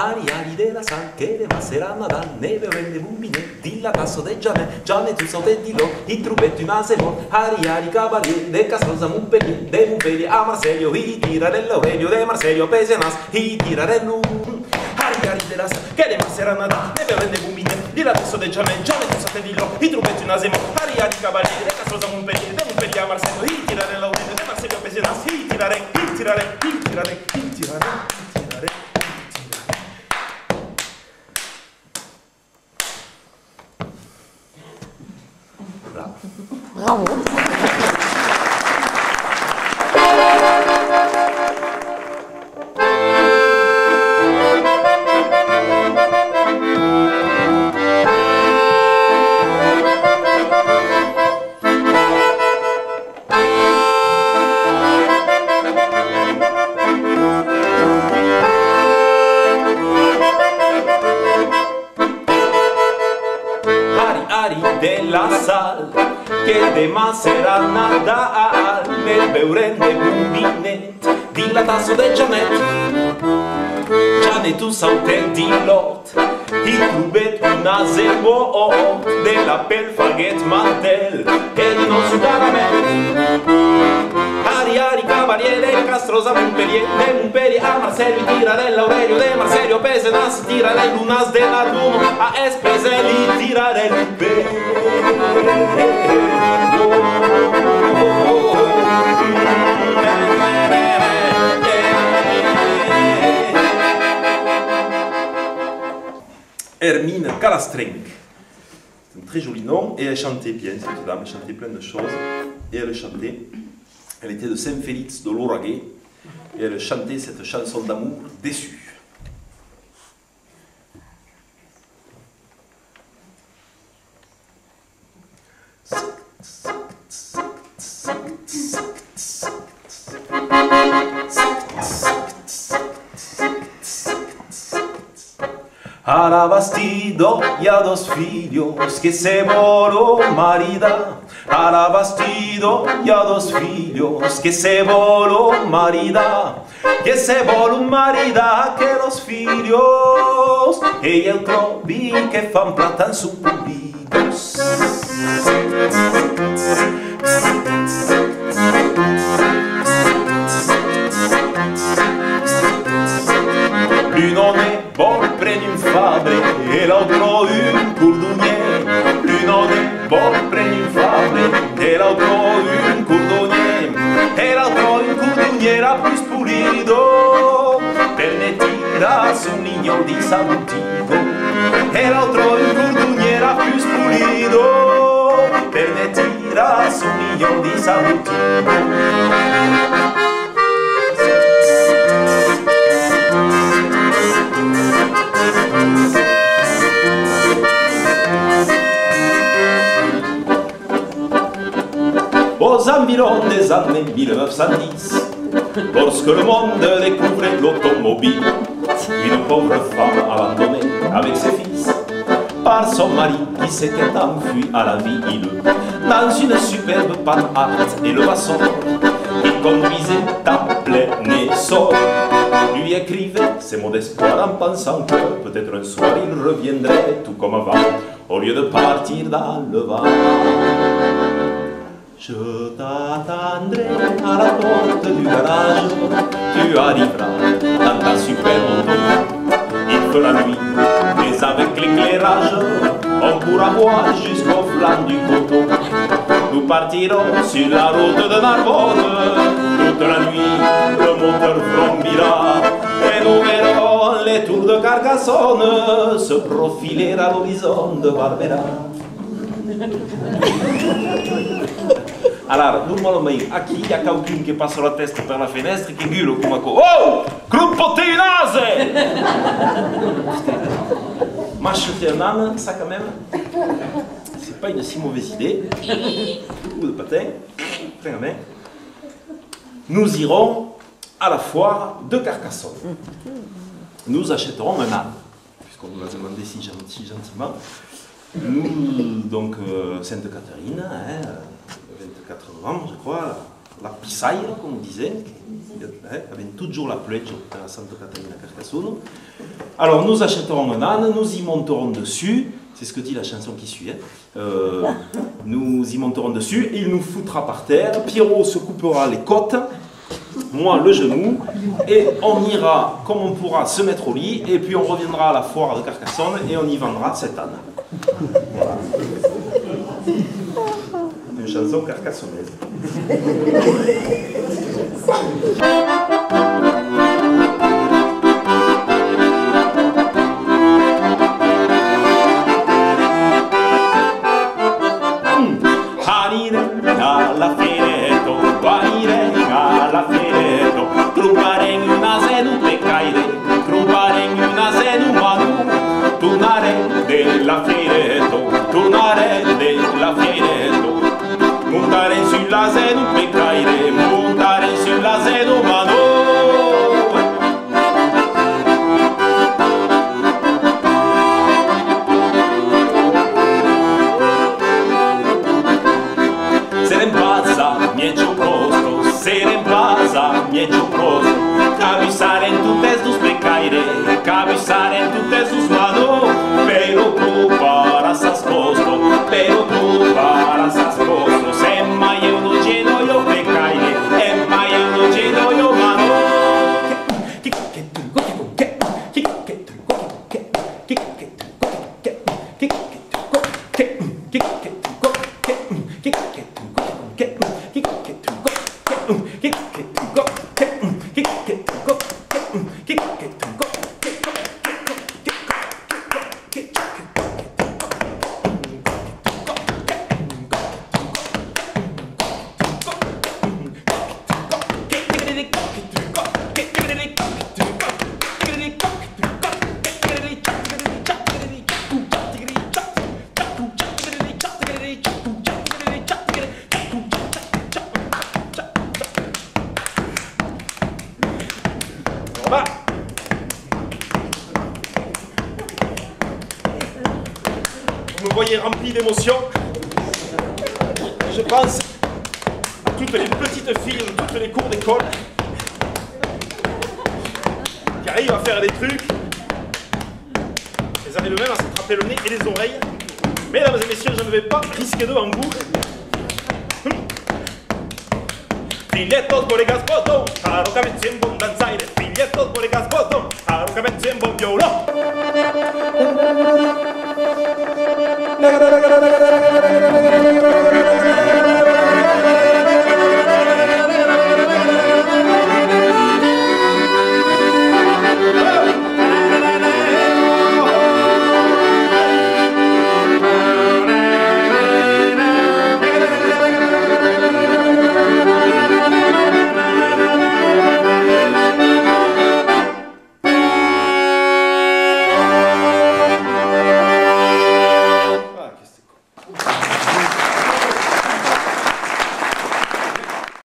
Ari ari della sal che le masseranno da neve vende bumbine di la tasso de Gianne tu sote di lo i trubetti nasemo Ari ari cavalier de Castrosa Montpellier a Marseglio i tirarello de Marseglio Pesenas i tirarello Ari ari della sal che le masseranno da neve vende bumbine di la tasso de Gianne tu sote di lo i trubetti nasemo Ari ari cavalier de Castrosa Montpellier a Marseglio i tirarello de Marseglio Pesenas i tirare Bravo. Della sal che de masserana da nel beurende bumbine di la tasso de Janet tu saute di lot i trubet una zemo de la pelfaget mantel che di non sudare a me Ari cavaliere Castrosa Montpellier de Montpellier a Marseille tirarello Aurelio de Marseglio Pesenas tirarello Lunas de la Duno a Espeselli tirarello Hermine Calastrenc. C'est un très joli nom et elle chantait bien cette dame, elle chantait plein de choses et elle chantait, elle était de Saint-Félix de l'Auragais et elle chantait cette chanson d'amour déçue. Ara bastido y a dos filhos que se voló marida. Ara bastido y a dos filhos que se voló marida. Que se voló marida que los filhos e eu trovi que fan platan supulidos. L'uno è bon prende un fabre e l'altro un cordonnier. L'uno è bon prende un fabre e l'altro un cordonnier. E l'altro un cordoniera più pulido per ne tira su un niño di salutico. E l'altro un cordoniera più pulido per ne tira su un niño di salutico. Aux environs des années 1910, lorsque le monde découvrait l'automobile, une pauvre femme abandonnée avec ses fils par son mari qui s'était enfui à la vie dans une superbe Panhard et le maçon qui conduisait à plein essor lui écrivait ces mots d'espoir en pensant que peut-être un soir il reviendrait tout comme avant au lieu de partir dans le vent. Je t'attendrai à la porte du garage, tu arriveras dans ta super auto. Il fera nuit, mais avec l'éclairage, on pourra voir jusqu'au flanc du coteau. Nous partirons sur la route de Narbonne, toute la nuit le moteur flambira, et nous verrons les tours de Carcassonne se profiler à l'horizon de Barbera. Allora, durmo meio. Aqui há qualquun che passa la testa per la finestra che gulo come oh! Crupotinase! M'acheter un âne, ça quand même, c'est pas une si mauvaise idée. Beaucoup de patins. Très bien. Nous irons à la foire de Carcassonne. Nous achèterons un âne, puisqu'on nous l'a demandé si gentiment. Nous, donc, Sainte-Catherine, hein, 24 novembre, je crois, la Pisaira, comme on disait, avec toujours la pledge à Santa Caterina Carcassonne. Alors nous achèterons un âne, nous y monterons dessus, c'est ce que dit la chanson qui suit, nous y monterons dessus, il nous foutra par terre, Pierrot se coupera les côtes, moi le genou, et on ira comme on pourra se mettre au lit, et puis on reviendra à la foire de Carcassonne et on y vendra cet âne. Voilà. Une chanson carcassonnaise. Alla Fieretto, guarirei alla Fieretto, trumbare in una senu peccaire, trumbare in una senu manu, tornare della Fieretto, tornare della Fieretto, montare sulla senu peccaire, montare sulla senu manu. Mieciu prosto, cabisare en tutes dus pecaire, cabisare en tutes dus mano, pero tu para sas costo, pero tu para sas costo, se mai eu no lleno yo pecaire, e mai eu no lleno yo mano. Vous me voyez rempli d'émotion. Je pense à toutes les petites filles de toutes les cours d'école qui arrivent à faire des trucs. Elles arrivent même à s'attraper le nez et les oreilles. Mesdames et messieurs, je ne vais pas risquer devant vous. Figliettos, colegas, botón, caro cabezzo en bon danzaire. Figliettos, colegas, botón, caro cabezzo en bon violón.